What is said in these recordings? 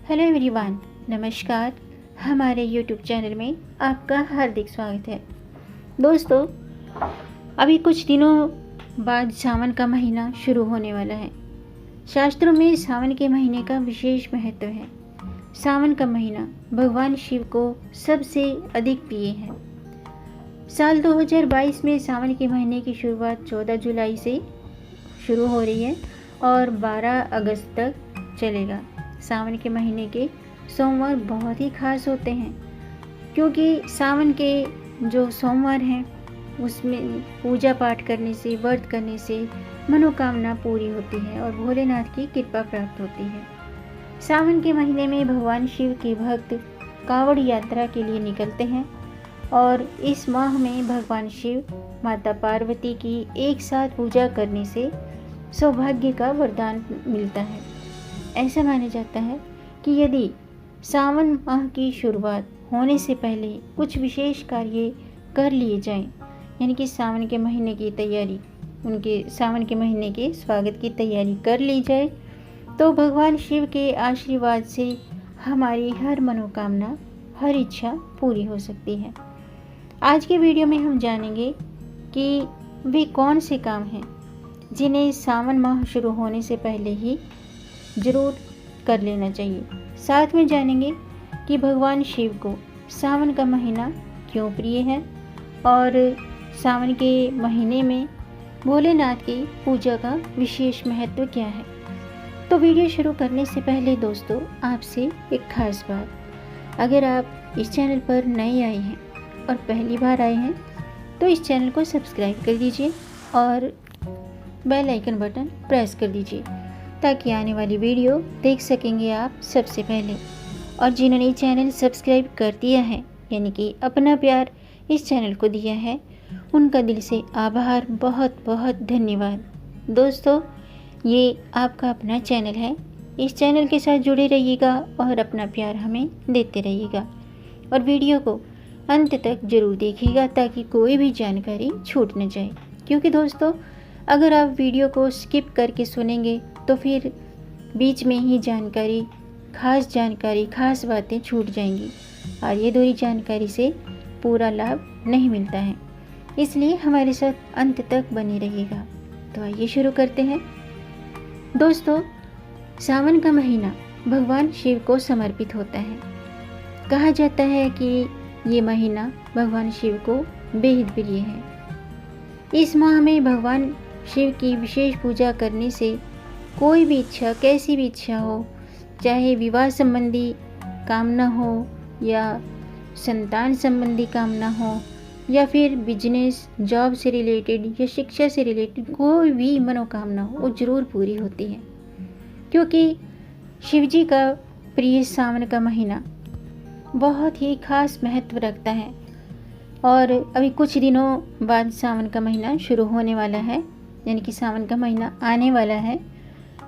Hello everyone, नमस्कार। हमारे YouTube channel में आपका हार्दिक स्वागत है। दोस्तों, अभी कुछ दिनों बाद सावन का महीना शुरू होने वाला है। शास्त्रों में सावन के महीने का विशेष महत्व है। सावन का महीना भगवान शिव को सबसे अधिक प्रिय है। साल 2022 में सावन के महीने की शुरुआत 14 जुलाई से शुरू हो रही है और 12 अगस्त तक चलेगा। सावन के महीने के सोमवार बहुत ही खास होते हैं, क्योंकि सावन के जो सोमवार हैं उसमें पूजा पाठ करने से, व्रत करने से मनोकामना पूरी होती है और भोलेनाथ की कृपा प्राप्त होती है। सावन के महीने में भगवान शिव के भक्त कांवड़ यात्रा के लिए निकलते हैं और इस माह में भगवान शिव, माता पार्वती की एक साथ पूजा करने से सौभाग्य का वरदान मिलता है। ऐसा माना जाता है कि यदि सावन माह की शुरुआत होने से पहले कुछ विशेष कार्य कर लिए जाएं, यानी कि सावन के महीने की तैयारी, उनके सावन के महीने के स्वागत की तैयारी कर ली जाए, तो भगवान शिव के आशीर्वाद से हमारी हर मनोकामना, हर इच्छा पूरी हो सकती है। आज के वीडियो में हम जानेंगे कि वे कौन से काम हैं जिन्हें सावन माह शुरू होने से पहले ही जरूर कर लेना चाहिए। साथ में जानेंगे कि भगवान शिव को सावन का महीना क्यों प्रिय है और सावन के महीने में भोलेनाथ की पूजा का विशेष महत्व क्या है। तो वीडियो शुरू करने से पहले दोस्तों, आपसे एक खास बात, अगर आप इस चैनल पर नए आए हैं और पहली बार आए हैं तो इस चैनल को सब्सक्राइब कर दीजिए और बेल आइकन बटन प्रेस कर दीजिए, ताकि आने वाली वीडियो देख सकेंगे आप सबसे पहले। और जिन्होंने चैनल सब्सक्राइब कर दिया है, यानी कि अपना प्यार इस चैनल को दिया है, उनका दिल से आभार, बहुत बहुत धन्यवाद। दोस्तों, ये आपका अपना चैनल है, इस चैनल के साथ जुड़े रहिएगा और अपना प्यार हमें देते रहिएगा और वीडियो को अंत तक जरूर देखिएगा ताकि कोई भी जानकारी छूट न जाए। क्योंकि दोस्तों, अगर आप वीडियो को स्किप करके सुनेंगे तो फिर बीच में ही जानकारी, खास बातें छूट जाएंगी और ये दूरी जानकारी से पूरा लाभ नहीं मिलता है। इसलिए हमारे साथ अंत तक बने रहिएगा। तो आइए शुरू करते हैं। दोस्तों, सावन का महीना भगवान शिव को समर्पित होता है। कहा जाता है कि ये महीना भगवान शिव को बेहद प्रिय है। इस माह में भगवान शिव की विशेष पूजा करने से कोई भी इच्छा, कैसी भी इच्छा हो, चाहे विवाह संबंधी कामना हो या संतान संबंधी कामना हो या फिर बिजनेस, जॉब से रिलेटेड या शिक्षा से रिलेटेड कोई भी मनोकामना हो, वो ज़रूर पूरी होती है। क्योंकि शिवजी का प्रिय सावन का महीना बहुत ही खास महत्व रखता है और अभी कुछ दिनों बाद सावन का महीना शुरू होने वाला है, यानी कि सावन का महीना आने वाला है।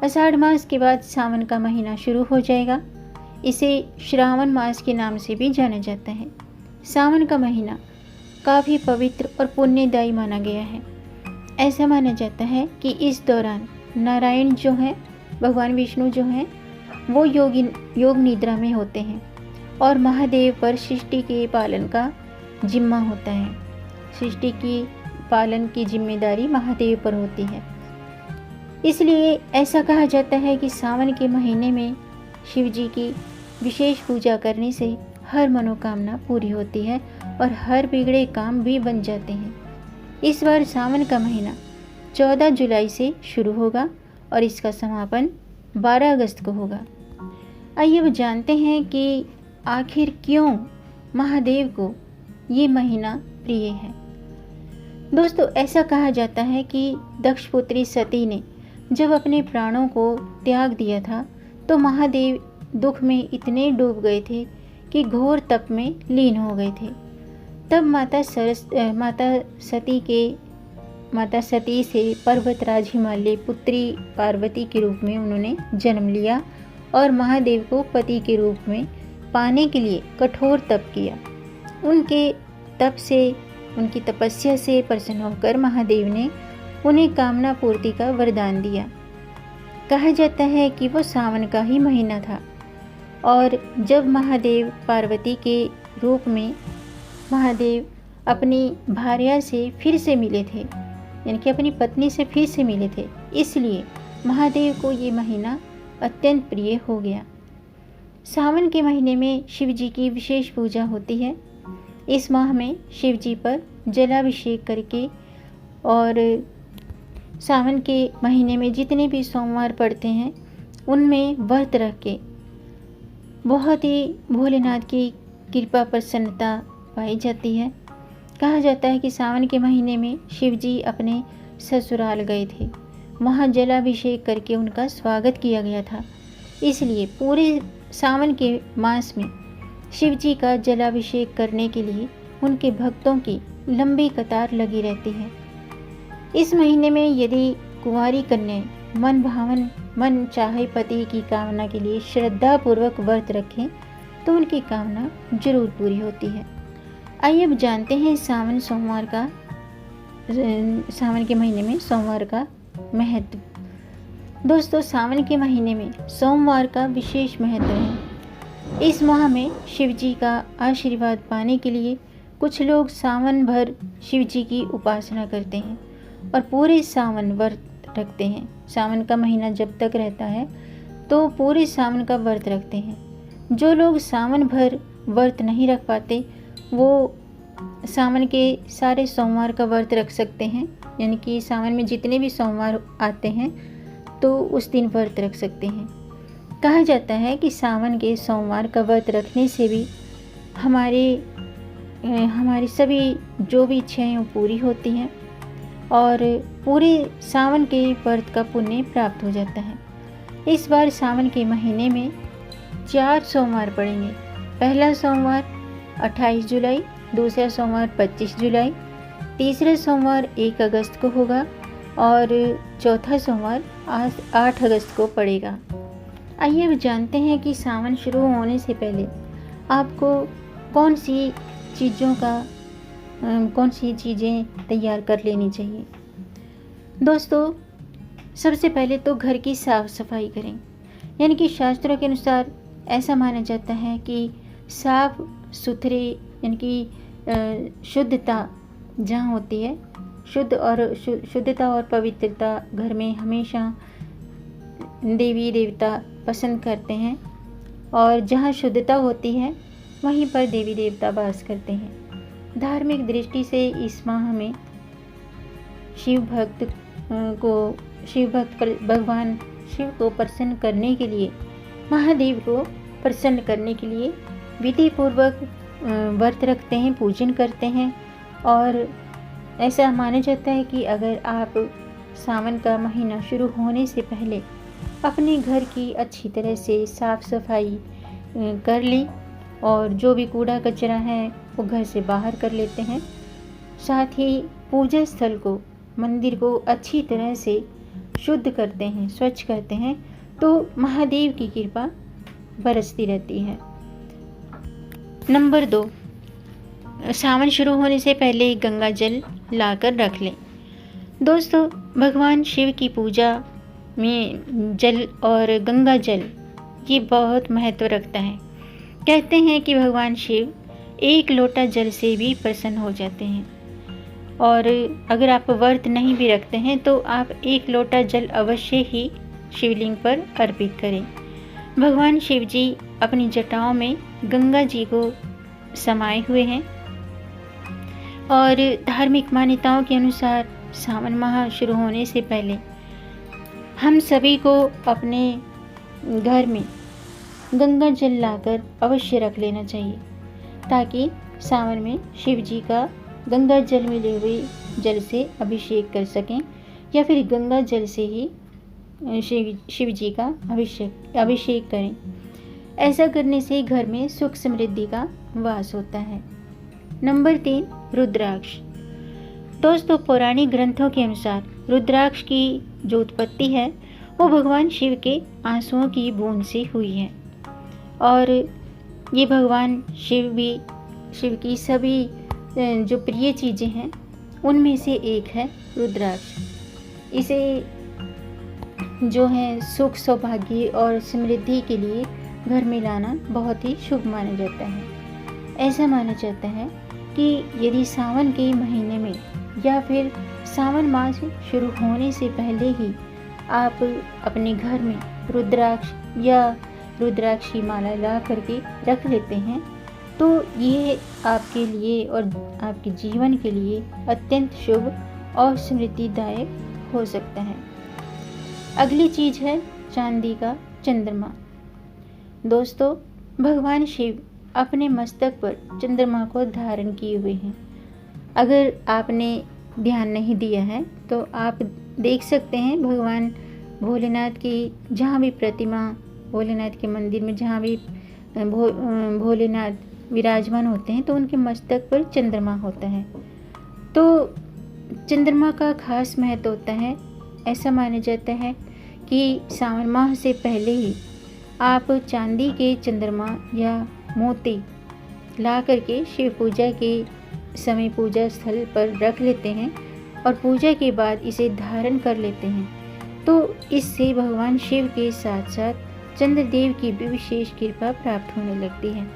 आषाढ़ मास के बाद सावन का महीना शुरू हो जाएगा। इसे श्रावण मास के नाम से भी जाना जाता है। सावन का महीना काफ़ी पवित्र और पुण्यदायी माना गया है। ऐसा माना जाता है कि इस दौरान नारायण जो हैं, भगवान विष्णु जो हैं, वो योग निद्रा में होते हैं और महादेव पर सृष्टि के पालन का जिम्मा होता है। सृष्टि की पालन की जिम्मेदारी महादेव पर होती है। इसलिए ऐसा कहा जाता है कि सावन के महीने में शिव जी की विशेष पूजा करने से हर मनोकामना पूरी होती है और हर बिगड़े काम भी बन जाते हैं। इस बार सावन का महीना 14 जुलाई से शुरू होगा और इसका समापन 12 अगस्त को होगा। आइए अब जानते हैं कि आखिर क्यों महादेव को ये महीना प्रिय है। दोस्तों, ऐसा कहा जाता है कि दक्ष पुत्री सती ने जब अपने प्राणों को त्याग दिया था तो महादेव दुख में इतने डूब गए थे कि घोर तप में लीन हो गए थे। तब माता सती से पर्वतराज हिमालय पुत्री पार्वती के रूप में उन्होंने जन्म लिया और महादेव को पति के रूप में पाने के लिए कठोर तप किया। उनके तप से, उनकी तपस्या से प्रसन्न होकर महादेव ने उन्हें कामना पूर्ति का वरदान दिया। कहा जाता है कि वो सावन का ही महीना था और जब महादेव पार्वती के रूप में महादेव अपनी भार्या से फिर से मिले थे, यानी कि अपनी पत्नी से फिर से मिले थे, इसलिए महादेव को ये महीना अत्यंत प्रिय हो गया। सावन के महीने में शिव जी की विशेष पूजा होती है। इस माह में शिव जी पर जलाभिषेक करके और सावन के महीने में जितने भी सोमवार पड़ते हैं उनमें व्रत रख के बहुत ही भोलेनाथ की कृपा प्रसन्नता पाई जाती है। कहा जाता है कि सावन के महीने में शिव जी अपने ससुराल गए थे, वहाँ जलाभिषेक करके उनका स्वागत किया गया था। इसलिए पूरे सावन के मास में शिव जी का जलाभिषेक करने के लिए उनके भक्तों की लंबी कतार लगी रहती है। इस महीने में यदि कुंवारी कन्याएं मन भावन मन चाहे पति की कामना के लिए श्रद्धापूर्वक व्रत रखें तो उनकी कामना जरूर पूरी होती है। आइए अब जानते हैं सावन के महीने में सोमवार का महत्व। दोस्तों, सावन के महीने में सोमवार का विशेष महत्व है। इस माह में शिव जी का आशीर्वाद पाने के लिए कुछ लोग सावन भर शिव जी की उपासना करते हैं और पूरे सावन व्रत रखते हैं। सावन का महीना जब तक रहता है तो पूरे सावन का व्रत रखते हैं। जो लोग सावन भर व्रत नहीं रख पाते वो सावन के सारे सोमवार का व्रत रख सकते हैं, यानी कि सावन में जितने भी सोमवार आते हैं तो उस दिन व्रत रख सकते हैं। कहा जाता है कि सावन के सोमवार का व्रत रखने से भी हमारी सभी जो भी इच्छाएं वो पूरी होती हैं और पूरे सावन के व्रत का पुण्य प्राप्त हो जाता है। इस बार सावन के महीने में 4 सोमवार पड़ेंगे। पहला सोमवार 28 जुलाई, दूसरा सोमवार 25 जुलाई, तीसरा सोमवार 1 अगस्त को होगा और चौथा सोमवार 8 अगस्त को पड़ेगा। आइए अब जानते हैं कि सावन शुरू होने से पहले आपको कौन सी चीज़ें तैयार कर लेनी चाहिए। दोस्तों, सबसे पहले तो घर की साफ़ सफाई करें, यानी कि शास्त्रों के अनुसार ऐसा माना जाता है कि साफ सुथरे यानी कि शुद्धता जहाँ होती है, शुद्धता और पवित्रता घर में हमेशा देवी देवता पसंद करते हैं और जहाँ शुद्धता होती है वहीं पर देवी देवता वास करते हैं। धार्मिक दृष्टि से इस माह में शिव भक्त भगवान शिव को प्रसन्न करने के लिए, महादेव को प्रसन्न करने के लिए विधि पूर्वक व्रत रखते हैं, पूजन करते हैं। और ऐसा माना जाता है कि अगर आप सावन का महीना शुरू होने से पहले अपने घर की अच्छी तरह से साफ़ सफाई कर ली और जो भी कूड़ा कचरा है वो घर से बाहर कर लेते हैं, साथ ही पूजा स्थल को, मंदिर को अच्छी तरह से शुद्ध करते हैं, स्वच्छ करते हैं, तो महादेव की कृपा बरसती रहती है। नंबर 2, सावन शुरू होने से पहले गंगा जल लाकर रख लें। दोस्तों, भगवान शिव की पूजा में जल और गंगा जल ये बहुत महत्व रखता है। कहते हैं कि भगवान शिव 1 लोटा जल से भी प्रसन्न हो जाते हैं और अगर आप व्रत नहीं भी रखते हैं तो आप 1 लोटा जल अवश्य ही शिवलिंग पर अर्पित करें। भगवान शिव जी अपनी जटाओं में गंगा जी को समाये हुए हैं और धार्मिक मान्यताओं के अनुसार सावन माह शुरू होने से पहले हम सभी को अपने घर में गंगा जल लाकर अवश्य रख लेना चाहिए ताकि सावन में शिव जी का गंगा जल मिले हुए जल से अभिषेक कर सकें या फिर गंगा जल से ही शिव जी का अभिषेक करें। ऐसा करने से घर में सुख समृद्धि का वास होता है। नंबर 3, रुद्राक्ष। दोस्तों, पौराणिक ग्रंथों के अनुसार रुद्राक्ष की जो उत्पत्ति है वो भगवान शिव के आंसुओं की बूंद से हुई है और ये भगवान शिव की सभी जो प्रिय चीज़ें हैं उनमें से एक है रुद्राक्ष। इसे जो है सुख सौभाग्य और समृद्धि के लिए घर में लाना बहुत ही शुभ माना जाता है। ऐसा माना जाता है कि यदि सावन के महीने में या फिर सावन मास शुरू होने से पहले ही आप अपने घर में रुद्राक्ष या रुद्राक्ष की माला ला करके रख लेते हैं तो ये आपके लिए और आपके जीवन के लिए अत्यंत शुभ और समृद्धिदायक हो सकता है। अगली चीज है चांदी का चंद्रमा। दोस्तों, भगवान शिव अपने मस्तक पर चंद्रमा को धारण किए हुए हैं। अगर आपने ध्यान नहीं दिया है तो आप देख सकते हैं भगवान भोलेनाथ की जहाँ भी प्रतिमा, भोलेनाथ के मंदिर में जहाँ भी भोलेनाथ विराजमान होते हैं तो उनके मस्तक पर चंद्रमा होता है। तो चंद्रमा का खास महत्व होता है। ऐसा माना जाता है कि सावन माह से पहले ही आप चांदी के चंद्रमा या मोती ला करके शिव पूजा के समय पूजा स्थल पर रख लेते हैं और पूजा के बाद इसे धारण कर लेते हैं तो इससे भगवान शिव के साथ साथ चंद्रदेव की भी विशेष कृपा प्राप्त होने लगती है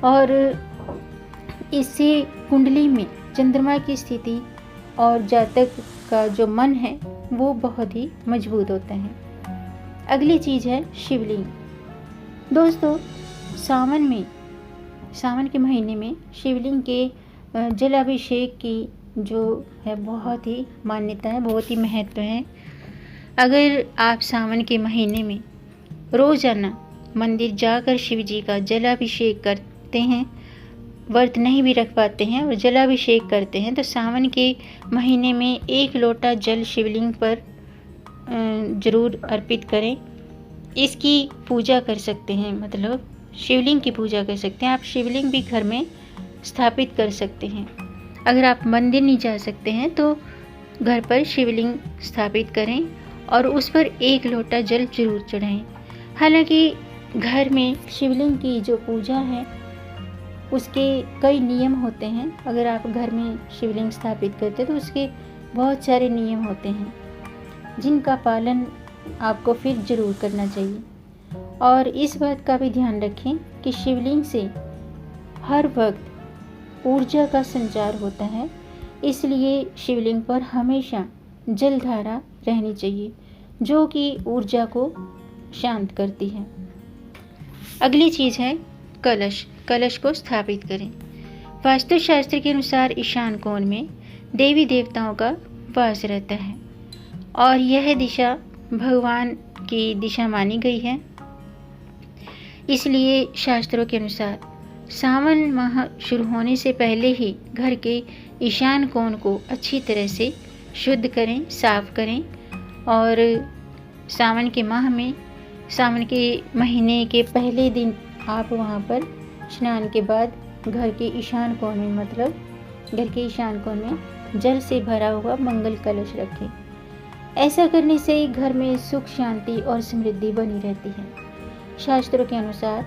और इससे कुंडली में चंद्रमा की स्थिति और जातक का जो मन है वो बहुत ही मजबूत होता है। अगली चीज़ है शिवलिंग। दोस्तों, सावन के महीने में शिवलिंग के जलाभिषेक की जो है बहुत ही मान्यता है, बहुत ही महत्व है। अगर आप सावन के महीने में रोज़ाना मंदिर जाकर शिव जी का जलाभिषेक करते हैं, व्रत नहीं भी रख पाते हैं और जलाभिषेक करते हैं तो सावन के महीने में 1 लोटा जल शिवलिंग पर जरूर अर्पित करें। इसकी पूजा कर सकते हैं, मतलब शिवलिंग की पूजा कर सकते हैं। आप शिवलिंग भी घर में स्थापित कर सकते हैं। अगर आप मंदिर नहीं जा सकते हैं तो घर पर शिवलिंग स्थापित करें और उस पर 1 लोटा जल जरूर चढ़ाएं। हालांकि घर में शिवलिंग की जो पूजा है उसके कई नियम होते हैं। अगर आप घर में शिवलिंग स्थापित करते हैं तो उसके बहुत सारे नियम होते हैं जिनका पालन आपको फिर जरूर करना चाहिए। और इस बात का भी ध्यान रखें कि शिवलिंग से हर वक्त ऊर्जा का संचार होता है, इसलिए शिवलिंग पर हमेशा जलधारा रहनी चाहिए जो कि ऊर्जा को शांत करती है। अगली चीज़ है कलश। कलश को स्थापित करें। वास्तुशास्त्र के अनुसार ईशान कोण में देवी देवताओं का वास रहता है और यह दिशा भगवान की दिशा मानी गई है। इसलिए शास्त्रों के अनुसार सावन माह शुरू होने से पहले ही घर के ईशान कोण को अच्छी तरह से शुद्ध करें, साफ करें और सावन के महीने के पहले दिन आप वहाँ पर स्नान के बाद घर के ईशान कोण में जल से भरा हुआ मंगल कलश रखें। ऐसा करने से घर में सुख, शांति और समृद्धि बनी रहती है। शास्त्रों के अनुसार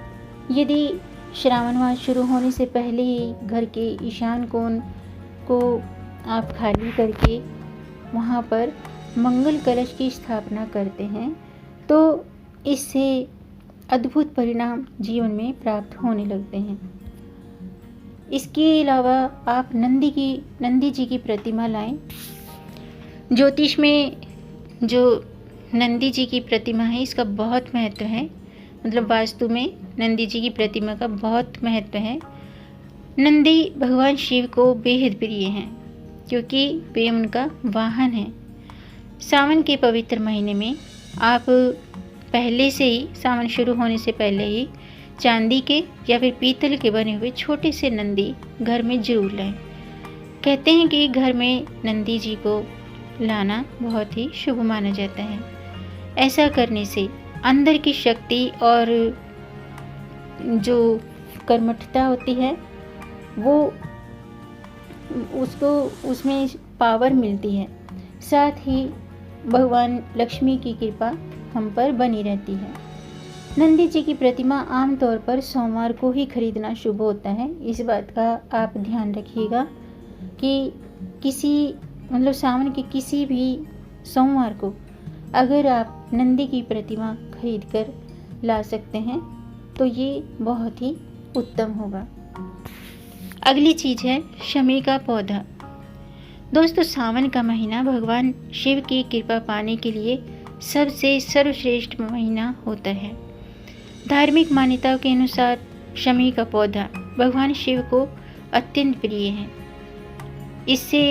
यदि श्रावण मास शुरू होने से पहले ही घर के ईशान कोण को आप खाली करके वहाँ पर मंगल कलश की स्थापना करते हैं तो इससे अद्भुत परिणाम जीवन में प्राप्त होने लगते हैं। इसके अलावा आप नंदी जी की प्रतिमा लाएं। ज्योतिष में जो नंदी जी की प्रतिमा है इसका बहुत महत्व है, मतलब वास्तु में नंदी जी की प्रतिमा का बहुत महत्व है। नंदी भगवान शिव को बेहद प्रिय हैं क्योंकि वे उनका वाहन है। सावन के पवित्र महीने में आप पहले से ही, सावन शुरू होने से पहले ही चांदी के या फिर पीतल के बने हुए छोटे से नंदी घर में जरूर लाएं। कहते हैं कि घर में नंदी जी को लाना बहुत ही शुभ माना जाता है। ऐसा करने से अंदर की शक्ति और जो कर्मठता होती है वो उसमें पावर मिलती है। साथ ही भगवान लक्ष्मी की कृपा हम पर बनी रहती है। नंदी जी की प्रतिमा आमतौर पर सोमवार को ही खरीदना शुभ होता है। इस बात का आप ध्यान रखिएगा कि सावन के किसी भी सोमवार को अगर आप नंदी की प्रतिमा खरीद कर ला सकते हैं तो ये बहुत ही उत्तम होगा। अगली चीज़ है शमी का पौधा। दोस्तों, सावन का महीना भगवान शिव की कृपा पाने के लिए सबसे सर्वश्रेष्ठ महीना होता है। धार्मिक मान्यताओं के अनुसार शमी का पौधा भगवान शिव को अत्यंत प्रिय है। इससे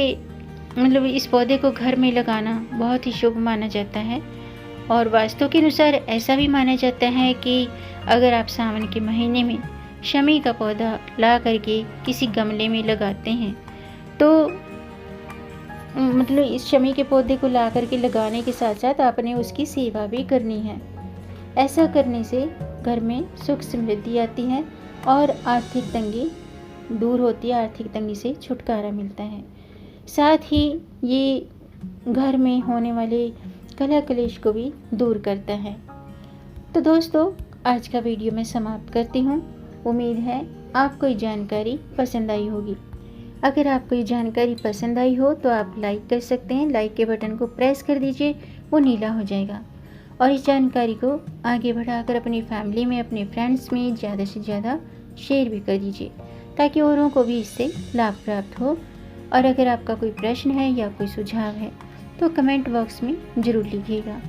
इस पौधे को घर में लगाना बहुत ही शुभ माना जाता है और वास्तु के अनुसार ऐसा भी माना जाता है कि अगर आप सावन के महीने में शमी का पौधा ला करके किसी गमले में लगाते हैं तो इस शमी के पौधे को ला करके लगाने के साथ साथ आपने उसकी सेवा भी करनी है। ऐसा करने से घर में सुख समृद्धि आती है और आर्थिक तंगी दूर होती है, आर्थिक तंगी से छुटकारा मिलता है। साथ ही ये घर में होने वाले कलह कलेश को भी दूर करता है। तो दोस्तों, आज का वीडियो मैं समाप्त करती हूँ। उम्मीद है आपको ये जानकारी पसंद आई होगी। अगर आपको ये जानकारी पसंद आई हो तो आप लाइक कर सकते हैं। लाइक के बटन को प्रेस कर दीजिए, वो नीला हो जाएगा। और इस जानकारी को आगे बढ़ाकर अपनी फैमिली में, अपने फ्रेंड्स में ज़्यादा से ज़्यादा शेयर भी कर दीजिए ताकि औरों को भी इससे लाभ प्राप्त हो। और अगर आपका कोई प्रश्न है या कोई सुझाव है तो कमेंट बॉक्स में ज़रूर लिखिएगा।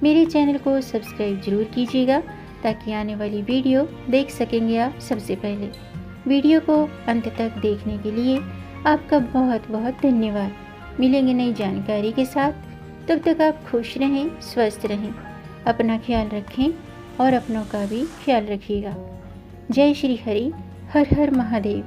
मेरे चैनल को सब्सक्राइब ज़रूर कीजिएगा ताकि आने वाली वीडियो देख सकेंगे आप सबसे पहले। वीडियो को अंत तक देखने के लिए आपका बहुत बहुत धन्यवाद। मिलेंगे नई जानकारी के साथ, तब तक आप खुश रहें, स्वस्थ रहें, अपना ख्याल रखें और अपनों का भी ख्याल रखिएगा। जय श्री हरि, हर हर महादेव।